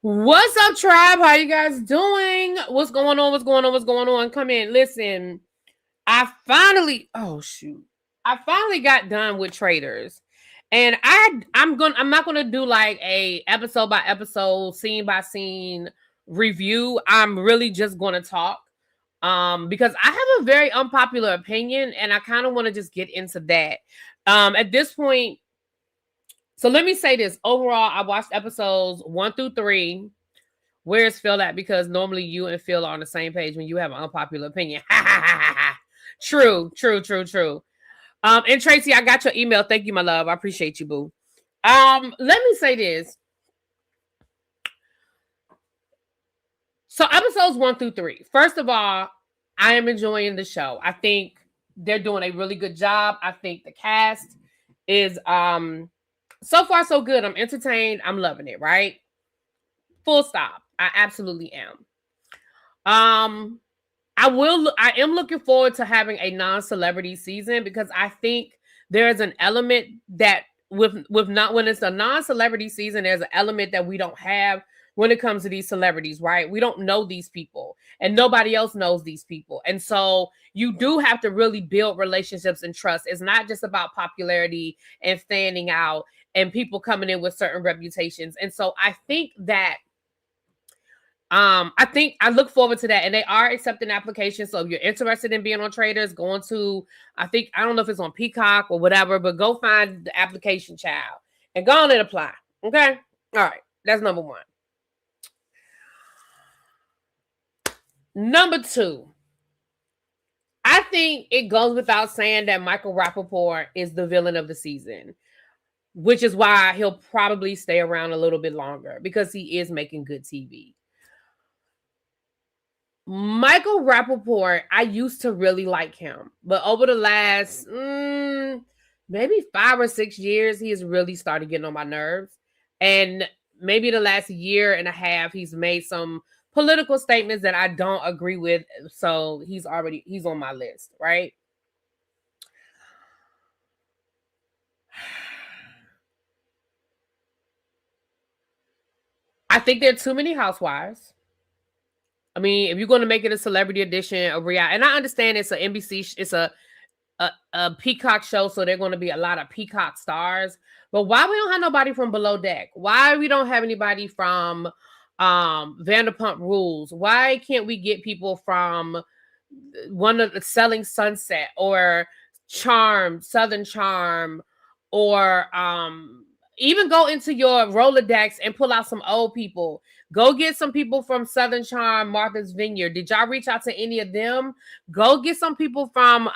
What's up, tribe? How you guys doing? What's going on? What's going on? What's going on? Come in. Listen, I finally got done with Traitors. And I'm not gonna do like a episode by episode, scene by scene review. I'm really just gonna talk. Because I have a very unpopular opinion and I kind of want to just get into that. At this point, so let me say this. Overall, I watched episodes 1 through 3. Where's Phil at? Because normally you and Phil are on the same page when you have an unpopular opinion. True. And Tracy, I got your email. Thank you, my love. I appreciate you, boo. Let me say this. So episodes 1 through 3. First of all, I am enjoying the show. I think they're doing a really good job. I think the cast is so far so good. I'm entertained. I'm loving it, right? Full stop. I absolutely am. I am looking forward to having a non-celebrity season because I think there's an element that with not when it's a non-celebrity season, there's an element that we don't have when it comes to these celebrities, right? We don't know these people and nobody else knows these people. And so you do have to really build relationships and trust. It's not just about popularity and standing out and people coming in with certain reputations. And so I think that I look forward to that, and they are accepting applications. So if you're interested in being on Traitors, going to, I don't know if it's on Peacock or whatever, but go find the application, child, and go on and apply. Okay, all right, that's number one. Number 2, I think it goes without saying that Michael Rapaport is the villain of the season, which is why he'll probably stay around a little bit longer because he is making good TV. Michael Rapaport, I used to really like him, but over the last maybe 5 or 6 years, he has really started getting on my nerves. And maybe the last year and a half, he's made some political statements that I don't agree with. So he's on my list, right? I think there are too many housewives. I mean, if you're going to make it a celebrity edition of reality, and I understand it's an NBC, it's a Peacock show, so they're going to be a lot of Peacock stars. But why we don't have nobody from Below Deck? Why we don't have anybody from Vanderpump Rules? Why can't we get people from one of the Selling Sunset or Charm, Southern Charm, or even go into your Rolodex and pull out some old people. Go get some people from Southern Charm, Martha's Vineyard. Did y'all reach out to any of them? Go get some people from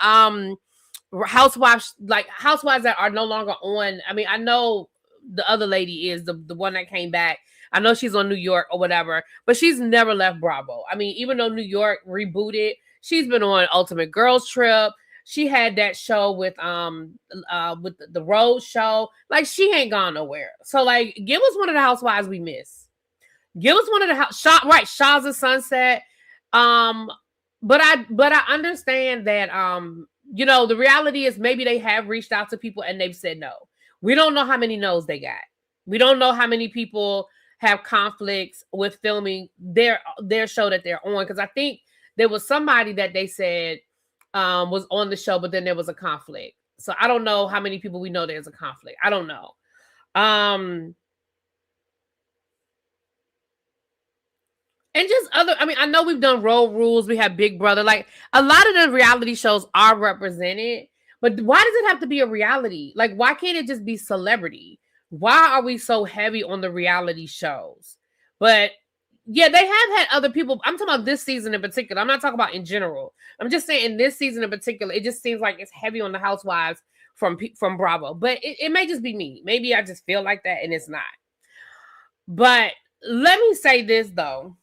housewives that are no longer on. I mean, I know the other lady is the one that came back. I know she's on New York or whatever, but she's never left Bravo. I mean, even though New York rebooted, she's been on Ultimate Girls Trip. She had that show with the Road Show. Like, she ain't gone nowhere. So, like, give us one of the housewives we miss. Give us one of the Shaw's of Sunset. But I understand that the reality is maybe they have reached out to people and they've said no. We don't know how many no's they got. We don't know how many people have conflicts with filming their show that they're on. Because I think there was somebody that they said was on the show, but then there was a conflict. So I don't know how many people we know there's a conflict. I don't know. And just I know we've done Road Rules. We have Big Brother. Like, a lot of the reality shows are represented. But why does it have to be a reality? Like, why can't it just be celebrity? Why are we so heavy on the reality shows? But yeah, they have had other people. I'm talking about this season in particular. I'm not talking about in general. I'm just saying in this season in particular, it just seems like it's heavy on the housewives from Bravo. But it may just be me. Maybe I just feel like that and it's not. But let me say this, though.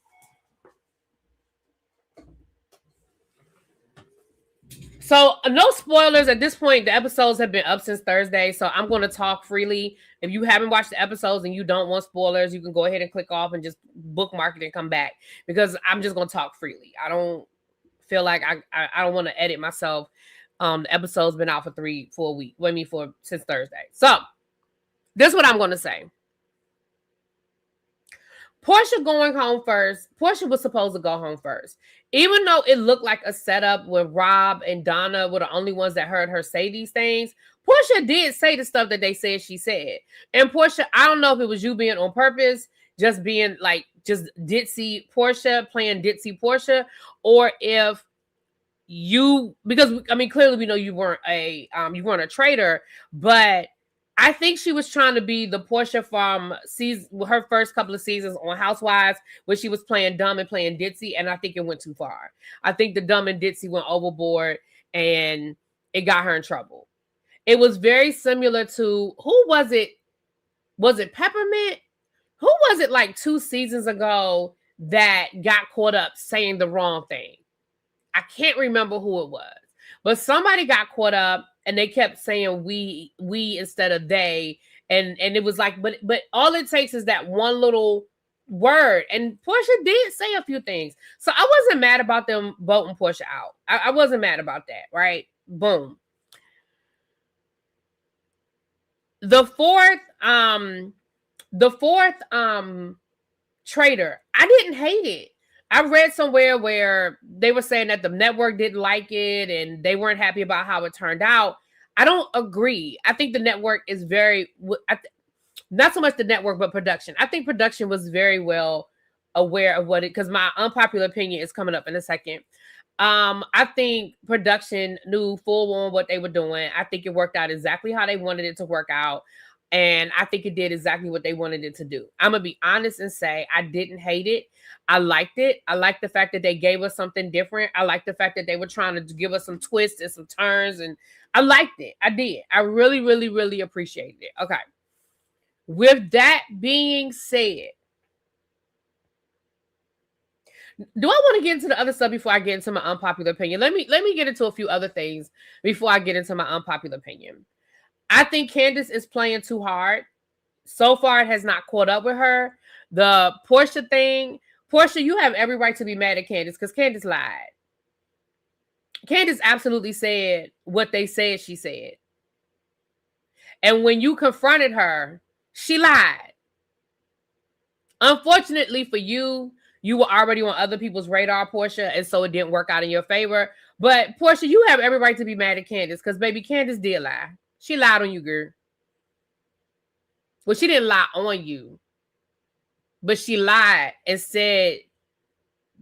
So no spoilers at this point. The episodes have been up since Thursday, so I'm going to talk freely. If you haven't watched the episodes and you don't want spoilers, you can go ahead and click off and just bookmark it and come back, because I'm just going to talk freely. I don't feel like I don't want to edit myself. The episode's been out for 4 weeks. Since Thursday. So this is what I'm going to say. Porsha going home first. Porsha was supposed to go home first. Even though it looked like a setup where Rob and Donna were the only ones that heard her say these things, Porsha did say the stuff that they said she said. And Porsha, I don't know if it was you being on purpose, just being like, just ditzy Porsha, playing ditzy Porsha, or if you, because I mean, clearly we know you weren't a traitor, but I think she was trying to be the Porsha from her first couple of seasons on Housewives, where she was playing dumb and playing ditzy, and I think it went too far. I think the dumb and ditzy went overboard, and it got her in trouble. It was very similar to, who was it? Was it Peppermint? Who was it like 2 seasons ago that got caught up saying the wrong thing? I can't remember who it was, but somebody got caught up and they kept saying we instead of they. And it was like, but all it takes is that one little word. And Porsha did say a few things. So I wasn't mad about them voting Porsha out. I wasn't mad about that, right? Boom. The fourth traitor, I didn't hate it. I read somewhere where they were saying that the network didn't like it and they weren't happy about how it turned out. I don't agree. I think the network is not so much the network, but production. I think production was very well aware of what it, because my unpopular opinion is coming up in a second. I think production knew full on what they were doing. I think it worked out exactly how they wanted it to work out. And I think it did exactly what they wanted it to do. I'm going to be honest and say I didn't hate it. I liked it. I liked the fact that they gave us something different. I liked the fact that they were trying to give us some twists and some turns. And I liked it. I did. I really, really, really appreciated it. Okay. With that being said, do I want to get into the other stuff before I get into my unpopular opinion? Let me get into a few other things before I get into my unpopular opinion. I think Candace is playing too hard. So far, it has not caught up with her. The Porsha thing, Porsha, you have every right to be mad at Candace because Candace lied. Candace absolutely said what they said she said. And when you confronted her, she lied. Unfortunately for you, you were already on other people's radar, Porsha, and so it didn't work out in your favor. But Porsha, you have every right to be mad at Candace because, baby, Candace did lie. She lied on you, girl. Well, she didn't lie on you, but she lied and said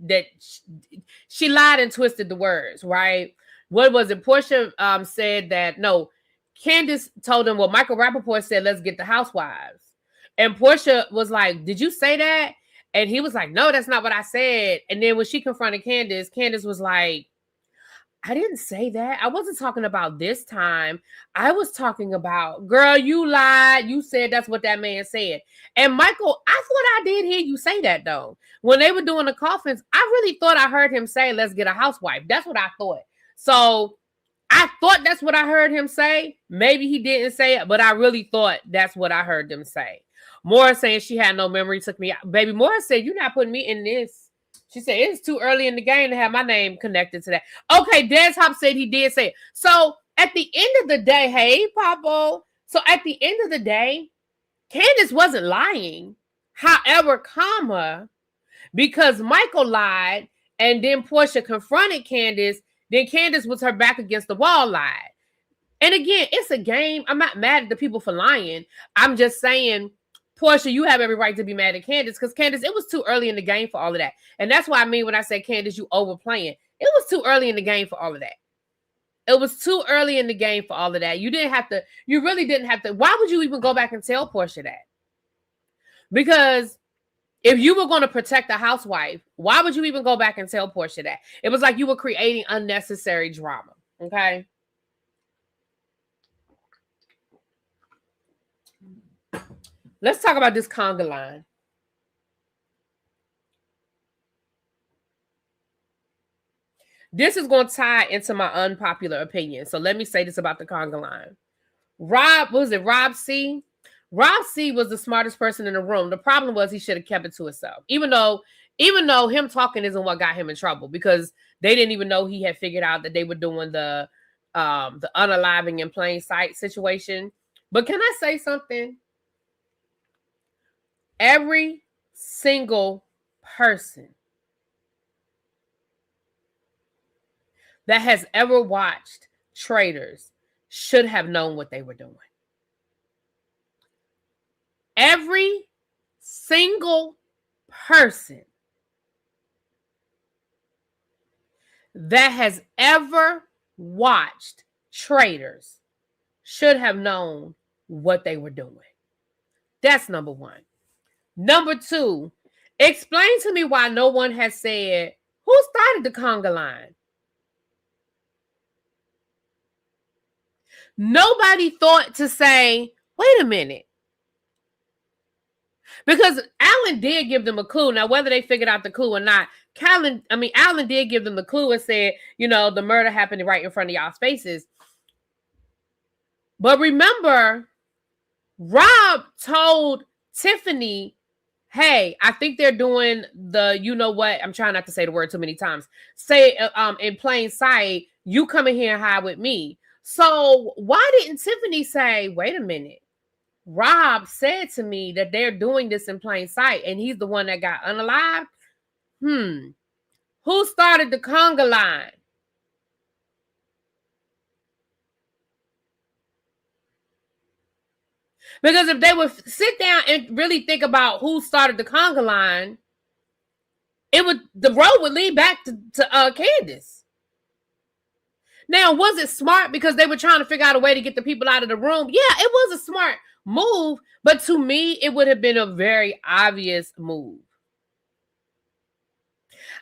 that she lied and twisted the words, right? What was it? Porsha said that, no, Candace told him, well, Michael Rappaport said, let's get the housewives. And Porsha was like, did you say that? And he was like, no, that's not what I said. And then when she confronted Candace, Candace was like, I didn't say that. I wasn't talking about this time. I was talking about, girl, you lied. You said that's what that man said. And Michael, I thought I did hear you say that, though. When they were doing the coffins, I really thought I heard him say, let's get a housewife. That's what I thought. So I thought that's what I heard him say. Maybe he didn't say it, but I really thought that's what I heard them say. Maura saying she had no memory, took me out. Baby, Maura said, you're not putting me in this. She said, it's too early in the game to have my name connected to that. Okay, Des Hop said he did say it. So at the end of the day, hey, Papo. So at the end of the day, Candace wasn't lying. However, because Michael lied and then Porsha confronted Candace, then Candace was her back against the wall lied. And again, it's a game. I'm not mad at the people for lying. I'm just saying, Porsha, you have every right to be mad at Candace because Candace, it was too early in the game for all of that. And that's what I mean when I say, Candace, you overplaying. It was too early in the game for all of that. It was too early in the game for all of that. You really didn't have to. Why would you even go back and tell Porsha that? Because if you were going to protect a housewife, why would you even go back and tell Porsha that? It was like you were creating unnecessary drama. Okay. Let's talk about this conga line. This is going to tie into my unpopular opinion. So let me say this about the conga line. Rob C? Rob C was the smartest person in the room. The problem was he should have kept it to himself. Even though him talking isn't what got him in trouble because they didn't even know he had figured out that they were doing the unaliving in plain sight situation. But can I say something? Every single person that has ever watched Traitors should have known what they were doing. Every single person that has ever watched Traitors should have known what they were doing. That's number one. Number two, explain to me why no one has said, who started the conga line? Nobody thought to say, wait a minute. Because Alan did give them a clue. Now, whether they figured out the clue or not, Alan did give them the clue and said, the murder happened right in front of y'all's faces. But remember, Rob told Tiffany, hey, I think they're doing the, I'm trying not to say the word too many times. Say in plain sight, you come in here and hide with me. So why didn't Tiffany say, wait a minute? Rob said to me that they're doing this in plain sight and he's the one that got unalived. Who started the conga line? Because if they would sit down and really think about who started the conga line, the road would lead back to Candace. Now, was it smart because they were trying to figure out a way to get the people out of the room? Yeah, it was a smart move, but to me, it would have been a very obvious move.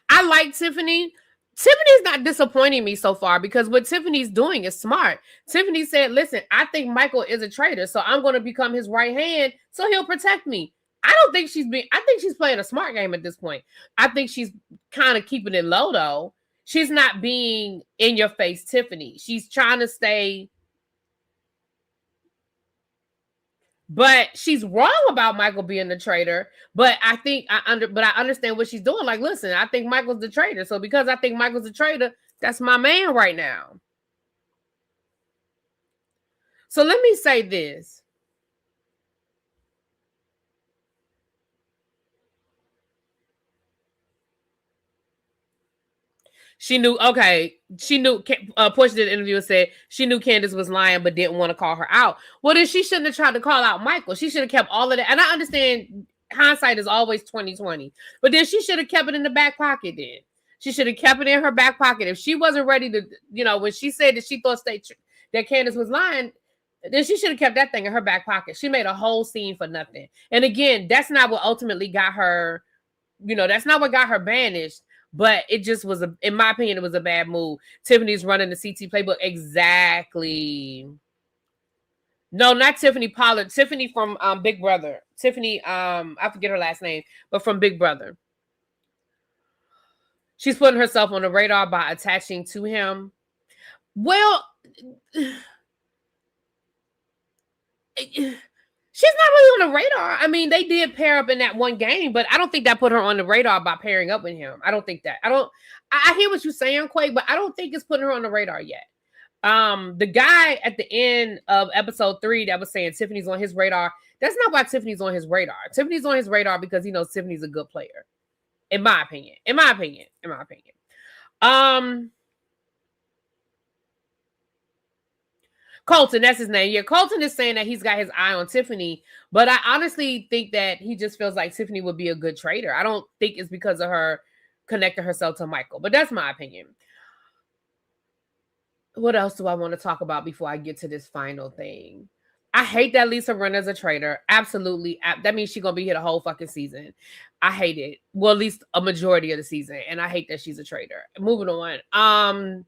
I like Tiffany. Tiffany's not disappointing me so far because what Tiffany's doing is smart. Tiffany said, listen, I think Michael is a traitor, so I'm going to become his right hand so he'll protect me. I think she's playing a smart game at this point. I think she's kind of keeping it low, though. She's not being in your face Tiffany. She's trying to stay. But she's wrong about Michael being the traitor. But I understand what she's doing. Like, listen, I think Michael's the traitor. So because I think Michael's the traitor, that's my man right now. So let me say this. She knew, Porsha did an interview and said she knew Candace was lying, but didn't want to call her out. Well, then she shouldn't have tried to call out Michael. She should have kept all of that. And I understand hindsight is always 20/20, but then she should have kept it in the back pocket then. She should have kept it in her back pocket. If she wasn't ready to, when she said that she thought that Candace was lying, then she should have kept that thing in her back pocket. She made a whole scene for nothing. And again, that's not what ultimately got her, that's not what got her banished. But it just was, in my opinion, it was a bad move. Tiffany's running the CT playbook. Exactly. No, not Tiffany Pollard. Tiffany from Big Brother. Tiffany, I forget her last name, but from Big Brother. She's putting herself on the radar by attaching to him. Well, she's not really on the radar. I mean, they did pair up in that one game, but I don't think that put her on the radar by pairing up with him. I don't think that. I hear what you're saying, Quay, but I don't think it's putting her on the radar yet. The guy at the end of episode 3 that was saying Tiffany's on his radar, that's not why Tiffany's on his radar. Tiffany's on his radar because he knows Tiffany's a good player. In my opinion. Colton, that's his name. Yeah, Colton is saying that he's got his eye on Tiffany, but I honestly think that he just feels like Tiffany would be a good trader. I don't think it's because of her connecting herself to Michael, but that's my opinion. What else do I want to talk about before I get to this final thing? I hate that Lisa Rinna's a traitor. Absolutely. That means she's going to be here the whole fucking season. I hate it. Well, at least a majority of the season. And I hate that she's a traitor. Moving on.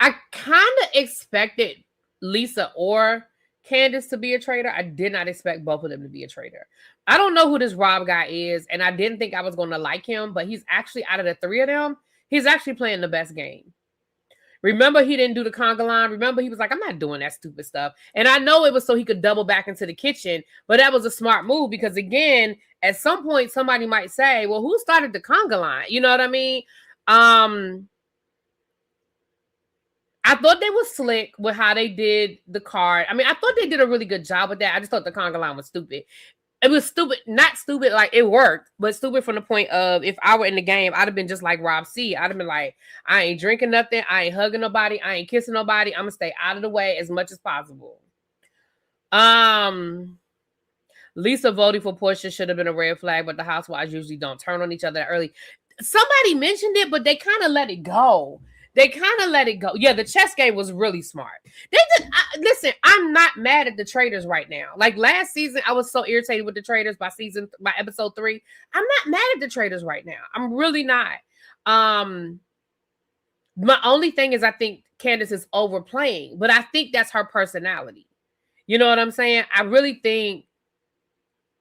I kind of expected Lisa or Candace to be a traitor. I did not expect both of them to be a traitor. I don't know who this Rob guy is, and I didn't think I was going to like him, but he's actually, out of the three of them, he's actually playing the best game. Remember, he didn't do the conga line. Remember, he was like, I'm not doing that stupid stuff. And I know it was so he could double back into the kitchen, but that was a smart move because, again, at some point, somebody might say, well, who started the conga line? You know what I mean? I thought they were slick with how they did the card. I mean, I thought they did a really good job with that. I just thought the conga line was stupid. It was stupid, not stupid, like it worked, but stupid from the point of if I were in the game, I'd have been just like Rob C. I'd have been like, I ain't drinking nothing, I ain't hugging nobody, I ain't kissing nobody. I'm gonna stay out of the way as much as possible. Lisa voting for Porsha should have been a red flag, but the housewives usually don't turn on each other that early. Somebody mentioned it, but they kind of let it go. Yeah, the chess game was really smart. They did. Listen, I'm not mad at the Traitors right now. Like last season, I was so irritated with the Traitors by episode 3. I'm not mad at the Traitors right now. I'm really not. My only thing is I think Candace is overplaying, but I think that's her personality. You know what I'm saying?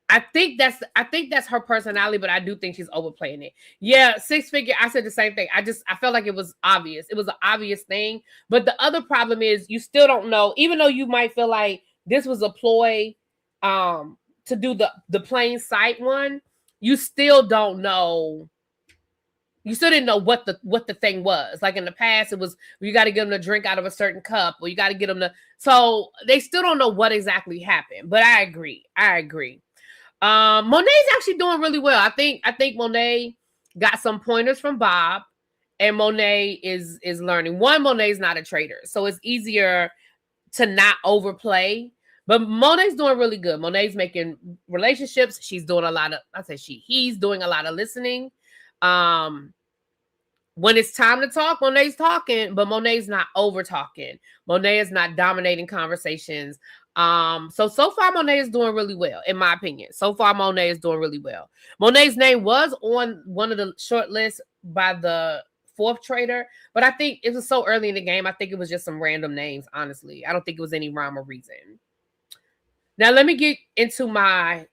I think that's her personality, but I do think she's overplaying it. Yeah, 6 figure. I said the same thing. I felt like it was obvious. It was an obvious thing. But the other problem is you still don't know, even though you might feel like this was a ploy to do the plain sight one, you still don't know. You still didn't know what the thing was. Like in the past, it was you got to get them to drink out of a certain cup, or you got to get them to. So they still don't know what exactly happened. But I agree. Monet's actually doing really well. I think Monet got some pointers from Bob, and Monet is learning. Monet's not a traitor, so it's easier to not overplay. But Monet's doing really good. Monet's making relationships. She's doing a lot of. He's doing a lot of listening. When it's time to talk, Monet's talking, but Monet's not over talking. Monet is not dominating conversations. So far Monet is doing really well, in my opinion. So far Monet is doing really well. Monet's name was on one of the short lists by the 4th traitor, but I think it was so early in the game. I think it was just some random names, honestly. I don't think it was any rhyme or reason. Now let me get into my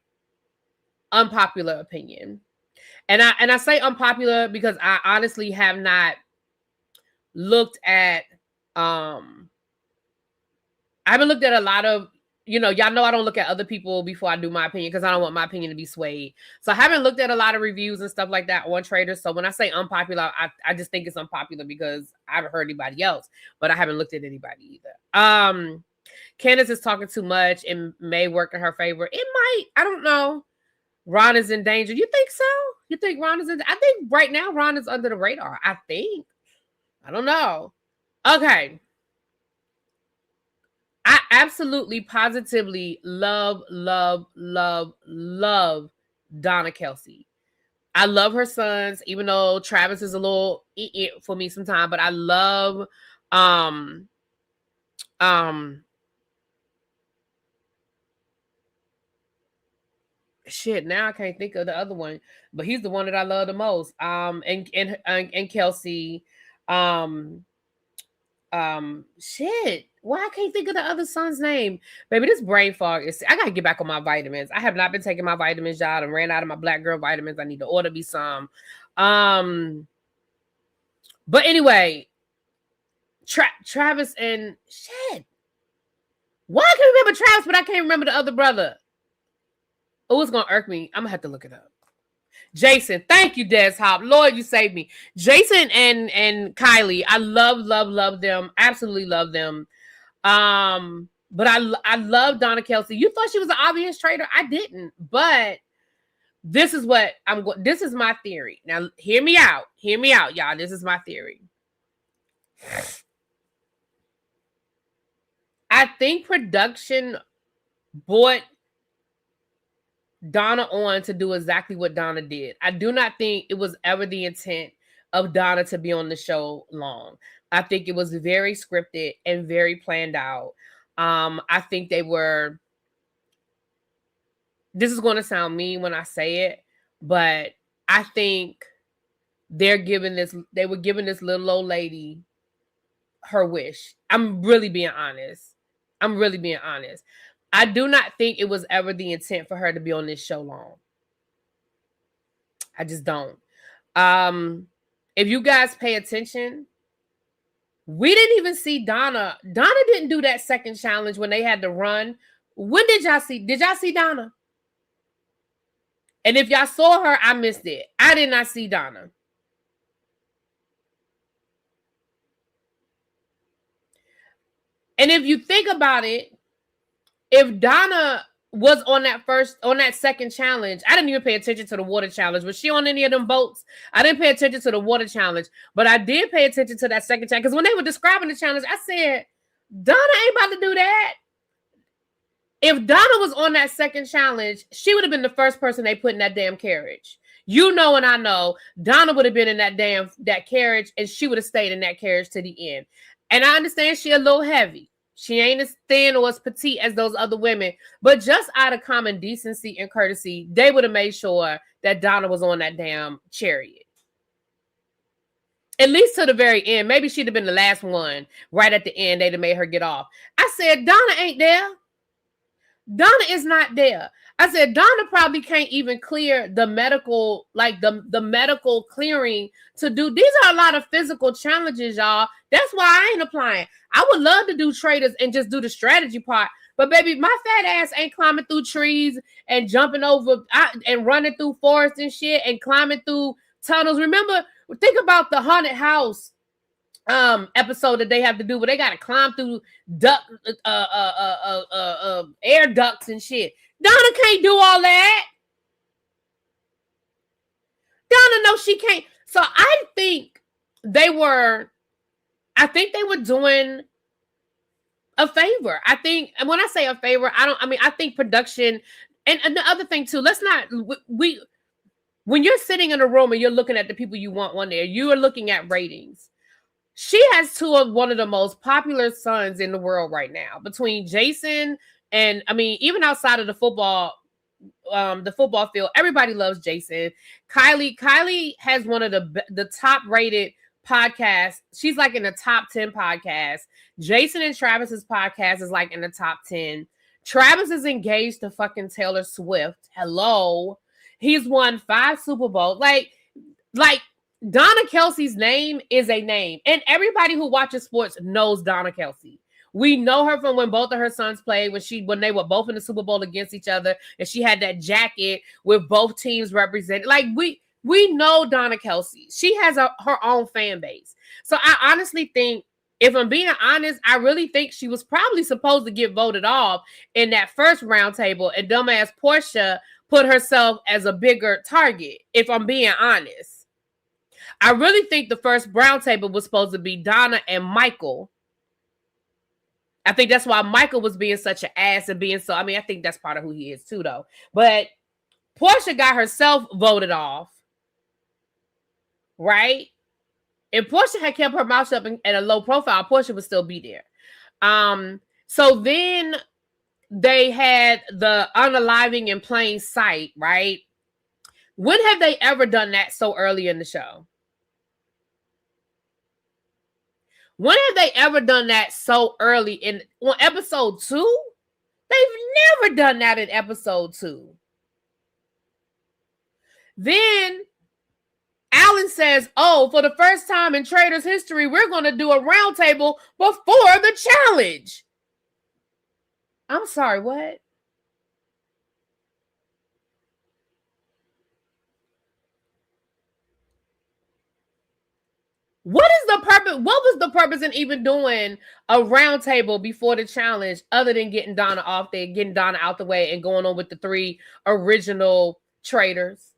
unpopular opinion. And I say unpopular because I honestly have not looked at I haven't looked at a lot of, y'all know I don't look at other people before I do my opinion because I don't want my opinion to be swayed. So I haven't looked at a lot of reviews and stuff like that on Traitors. So when I say unpopular, I just think it's unpopular because I haven't heard anybody else, but I haven't looked at anybody either. Candace is talking too much and may work in her favor. It might. I don't know. Ron is in danger. You think so? You think Ron is in? I think right now Ron is under the radar. I think. I don't know. Okay. I absolutely, positively love Donna Kelsey. I love her sons, even though Travis is a little for me sometimes, but I love shit, now I can't think of the other one, but he's the one that I love the most. And Kelsey, shit. Why I can't think of the other son's name? Baby, this brain fog is. I gotta get back on my vitamins. I have not been taking my vitamins, y'all. I ran out of my black girl vitamins. I need to order me some. But anyway, Travis and shit. Why I can remember Travis, but I can't remember the other brother. Oh, it's gonna irk me. I'm gonna have to look it up. Jason, thank you, Des Hop. Lord, you saved me. Jason and Kylie, I love them. Absolutely love them. But I love Donna Kelsey. You thought she was an obvious traitor. I didn't. But this is what I'm going. This is my theory. Now, hear me out. Hear me out, y'all. This is my theory. I think production bought Donna on to do exactly what Donna did. I do not think it was ever the intent of Donna to be on the show long. I think it was very scripted and very planned out. I think they were. This is going to sound mean when I say it, but I think they were giving this little old lady her wish. I'm really being honest. I do not think it was ever the intent for her to be on this show long. I just don't. If you guys pay attention, we didn't even see Donna. Donna didn't do that second challenge when they had to run. When did y'all see? Did y'all see Donna? And if y'all saw her, I missed it. I did not see Donna. And if you think about it, if Donna was on that second challenge. I didn't even pay attention to the water challenge. Was she on any of them boats? I didn't pay attention to the water challenge, but I did pay attention to that second challenge. Because when they were describing the challenge, I said, Donna ain't about to do that. If Donna was on that second challenge, she would have been the first person they put in that damn carriage. You know, and I know Donna would have been in that carriage, and she would have stayed in that carriage to the end. And I understand she a little heavy. She ain't as thin or as petite as those other women, but just out of common decency and courtesy, they would have made sure that Donna was on that damn chariot. At least to the very end. Maybe she'd have been the last one. Right at the end, they'd have made her get off. I said, Donna ain't there. Donna is not there. I said, Donna probably can't even clear the medical, like the medical clearing to do. These are a lot of physical challenges, y'all. That's why I ain't applying. I would love to do Traitors and just do the strategy part. But baby, my fat ass ain't climbing through trees and jumping over and running through forests and shit and climbing through tunnels. Remember, think about the haunted house episode that they have to do where they got to climb through air ducts and shit. Donna can't do all that. Donna knows she can't. So I think they were doing a favor. I think, and when I say a favor, I think production and the other thing too, when you're sitting in a room and you're looking at the people you want one there, you are looking at ratings. She has one of the most popular sons in the world right now, between Jason and, even outside of the football field, everybody loves Jason. Kylie has one of the top rated podcasts. She's like in the top 10 podcasts. Jason and Travis's podcast is like in the top 10. Travis is engaged to fucking Taylor Swift. Hello. He's won 5 Super Bowls. Like Donna Kelsey's name is a name. And everybody who watches sports knows Donna Kelsey. We know her from when both of her sons played, when they were both in the Super Bowl against each other, and she had that jacket with both teams represented. Like, we know Donna Kelsey. She has her own fan base. So I honestly think, if I'm being honest, I really think she was probably supposed to get voted off in that first roundtable, and dumbass Porsha put herself as a bigger target, if I'm being honest. I really think the first roundtable was supposed to be Donna and Michael. I think that's why Michael was being such an ass and being so. I think that's part of who he is too, though. But Porsha got herself voted off, right? If Porsha had kept her mouth shut at a low profile, Porsha would still be there. So then they had the unaliving in plain sight, right? When have they ever done that so early in the show? When have they ever done that so early on episode 2? They've never done that in episode 2. Then Alan says, for the first time in Traitors history, we're going to do a roundtable before the challenge. I'm sorry, what? What is the purpose? What was the purpose in even doing a roundtable before the challenge, other than getting Donna off there, getting Donna out the way, and going on with the 3 original Traitors?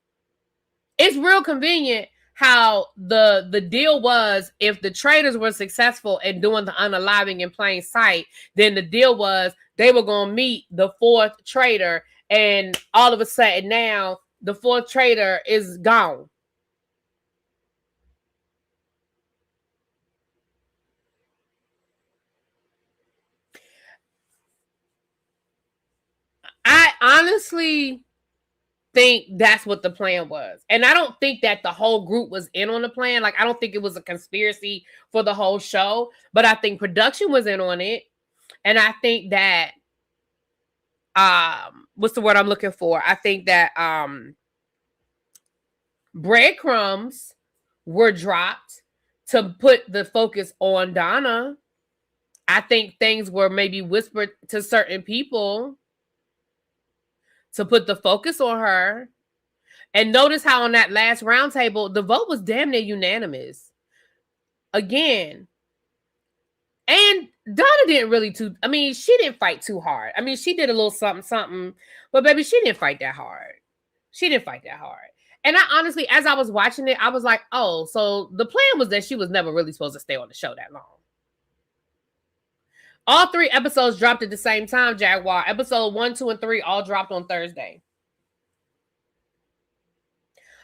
It's real convenient how the deal was, if the Traitors were successful in doing the unaliving in plain sight, then the deal was they were going to meet the 4th Traitor, and all of a sudden now the 4th Traitor is gone. I honestly think that's what the plan was. And I don't think that the whole group was in on the plan. Like, I don't think it was a conspiracy for the whole show, but I think production was in on it. And I think that, what's the word I'm looking for? I think that breadcrumbs were dropped to put the focus on Donna. I think things were maybe whispered to certain people to put the focus on her. And notice how on that last roundtable, the vote was damn near unanimous. Again. And Donna didn't really she didn't fight too hard. I mean, she did a little something, but baby, she didn't fight that hard. She didn't fight that hard. And I honestly, as I was watching it, I was like, oh, so the plan was that she was never really supposed to stay on the show that long. All 3 episodes dropped at the same time, Jaguar. Episode 1, 2, and 3 all dropped on Thursday.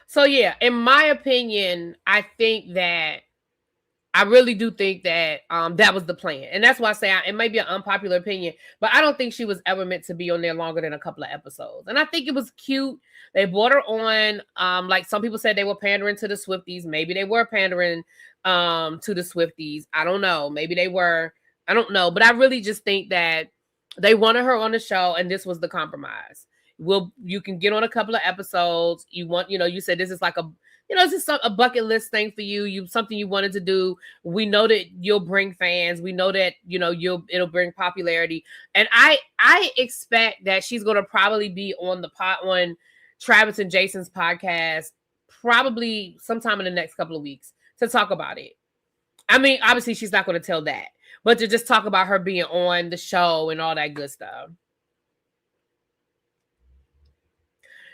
So yeah, in my opinion, I really do think that that was the plan. And that's why I say it may be an unpopular opinion, but I don't think she was ever meant to be on there longer than a couple of episodes. And I think it was cute. They brought her on. Like some people said they were pandering to the Swifties. Maybe they were pandering to the Swifties. I don't know. Maybe they were. I don't know. But I really just think that they wanted her on the show and this was the compromise. You can get on a couple of episodes. You said this is like this is a bucket list thing for you. Something you wanted to do. We know that you'll bring fans. We know that it'll bring popularity. And I expect that she's going to probably be on on Travis and Jason's podcast probably sometime in the next couple of weeks to talk about it. I mean, obviously she's not going to tell that, but to just talk about her being on the show and all that good stuff.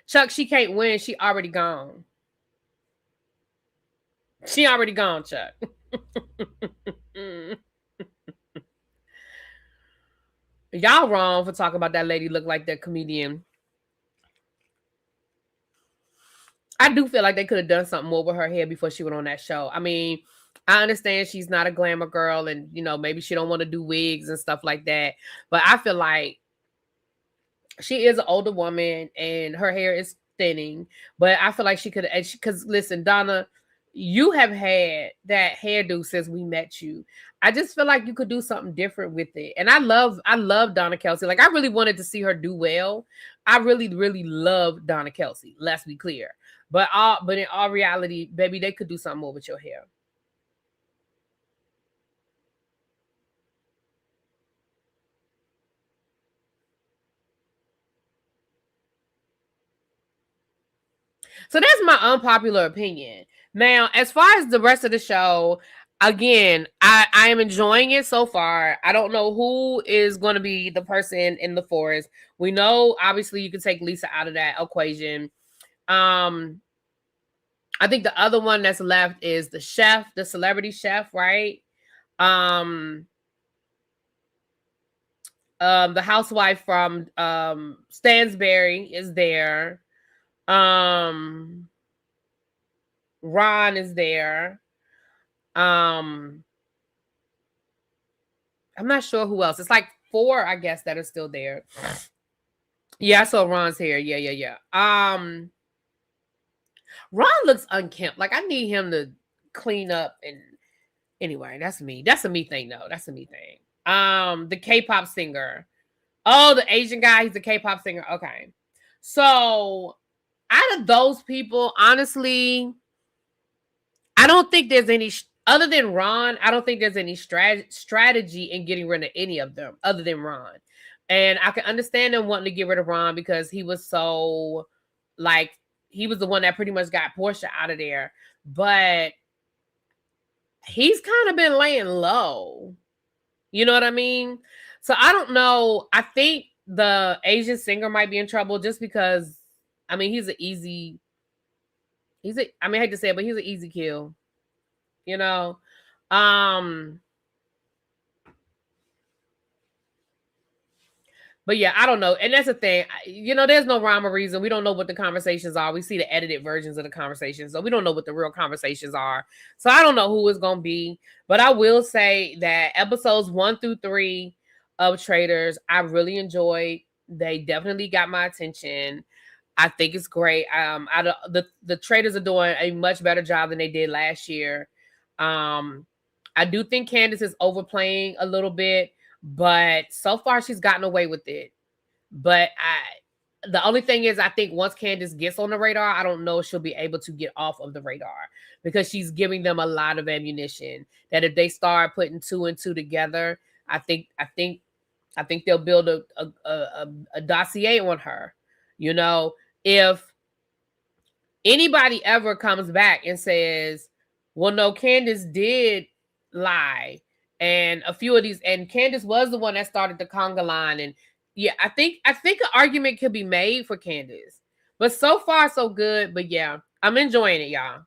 Chuck, she can't win. She already gone. She already gone, Chuck. Y'all wrong for talking about that lady look like that comedian. I do feel like they could have done something more with her hair before she went on that show. I mean, I understand she's not a glamour girl and, maybe she don't want to do wigs and stuff like that. But I feel like she is an older woman and her hair is thinning. But I feel like she could, because listen, Donna, you have had that hairdo since we met you. I just feel like you could do something different with it. And I love Donna Kelsey. Like I really wanted to see her do well. I really, really love Donna Kelsey. Let's be clear. But in all reality, baby, they could do something more with your hair. So that's my unpopular opinion. Now, as far as the rest of the show, again, I am enjoying it so far. I don't know who is going to be the person in the forest. We know, obviously, you can take Lisa out of that equation. I think the other one that's left is the chef, the celebrity chef, right? The housewife from Stansbury is there. Ron is there. I'm not sure who else. It's like 4, I guess, that are still there. Yeah, I saw Ron's here. Yeah. Ron looks unkempt. Like I need him to clean up. And anyway, that's me. That's a me thing, though. That's a me thing. The K-pop singer. Oh, the Asian guy. He's the K-pop singer. Okay. So out of those people, honestly, I don't think there's any, other than Ron, I don't think there's any strategy in getting rid of any of them other than Ron. And I can understand them wanting to get rid of Ron because he was so, like, he was the one that pretty much got Porsha out of there. But he's kind of been laying low. You know what I mean? So I don't know. I think the Asian singer might be in trouble just because, I mean, I hate to say it, but he's an easy kill. You know? But yeah, I don't know. And that's the thing. There's no rhyme or reason. We don't know what the conversations are. We see the edited versions of the conversations. So we don't know what the real conversations are. So I don't know who it's going to be. But I will say that episodes 1 through 3 of Traitors, I really enjoyed. They definitely got my attention. I think it's great. The Traitors are doing a much better job than they did last year. I do think Candace is overplaying a little bit. But so far, she's gotten away with it. But the only thing is, I think once Candace gets on the radar, I don't know if she'll be able to get off of the radar because she's giving them a lot of ammunition. That if they start putting 2 and 2 together, I think they'll build a dossier on her. If anybody ever comes back and says, "Well, no, Candace did lie." and a few of these. And Candace was the one that started the conga line. And yeah, I think an argument could be made for Candace. But so far, so good. But yeah, I'm enjoying it, y'all.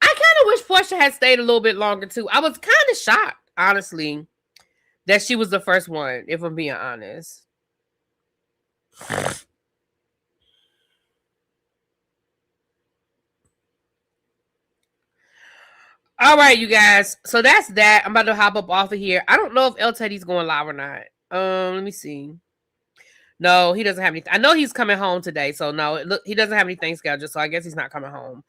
I kind of wish Porsha had stayed a little bit longer too. I was kind of shocked, honestly, that she was the first one, if I'm being honest. All right, you guys. So that's that. I'm about to hop up off of here. I don't know if El Teddy's going live or not. Let me see. No, he doesn't have anything. I know he's coming home today, so no, look, he doesn't have anything scheduled, so I guess he's not coming home.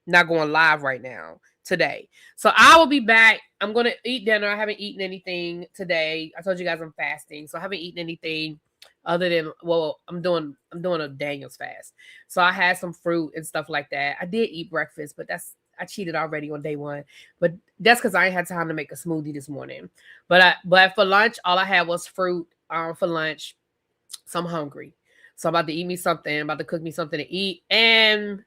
Not going live right now today. So I will be back. I'm gonna eat dinner. I haven't eaten anything today. I told you guys I'm fasting, so I haven't eaten anything other than, well, I'm doing a Daniel's fast. So I had some fruit and stuff like that. I did eat breakfast, but I cheated already on day one. But that's because I ain't had time to make a smoothie this morning. But for lunch, all I had was fruit for lunch. So I'm hungry. So I'm about to eat me something. I'm about to cook me something to eat. And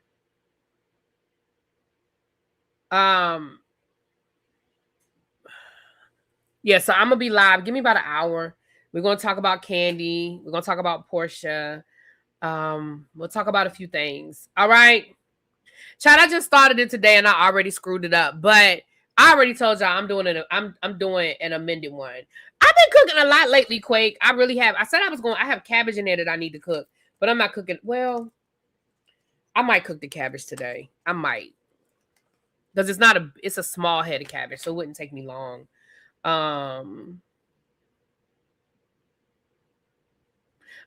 yeah, so I'm gonna be live. Give me about an hour. We're gonna talk about Candy. We're gonna talk about Porsha. We'll talk about a few things. All right. Chad, I just started it today and I already screwed it up, but I already told y'all I'm doing an amended one. I've been cooking a lot lately, Quake. I really have. I said I have cabbage in there that I need to cook, but I'm not cooking. Well, I might cook the cabbage today. I might. Because it's a small head of cabbage, so it wouldn't take me long.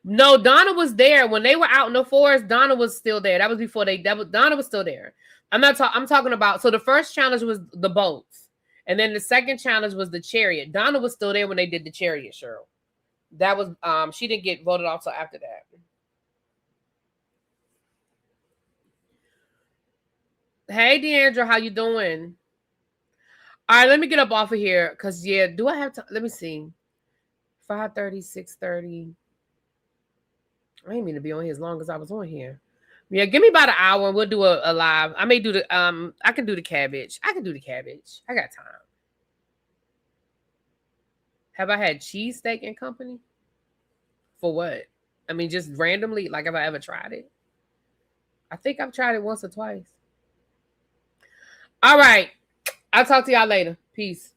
No, Donna was there when they were out in the forest. Donna was still there. That was before Donna was still there. I'm talking about. So the first challenge was the boats, and then the second challenge was the chariot. Donna was still there when they did the chariot, Cheryl. That was she didn't get voted off till after that. Hey, Deandra, how you doing? All right, let me get up off of here because yeah, do I have to? Let me see. 5:30, 6:30. I ain't mean to be on here as long as I was on here. Yeah, give me about an hour and we'll do a live. I may do the I can do the cabbage. I got time. Have I had cheesesteak and company? For what? I mean, just randomly, like have I ever tried it? I think I've tried it once or twice. All right. I'll talk to y'all later. Peace.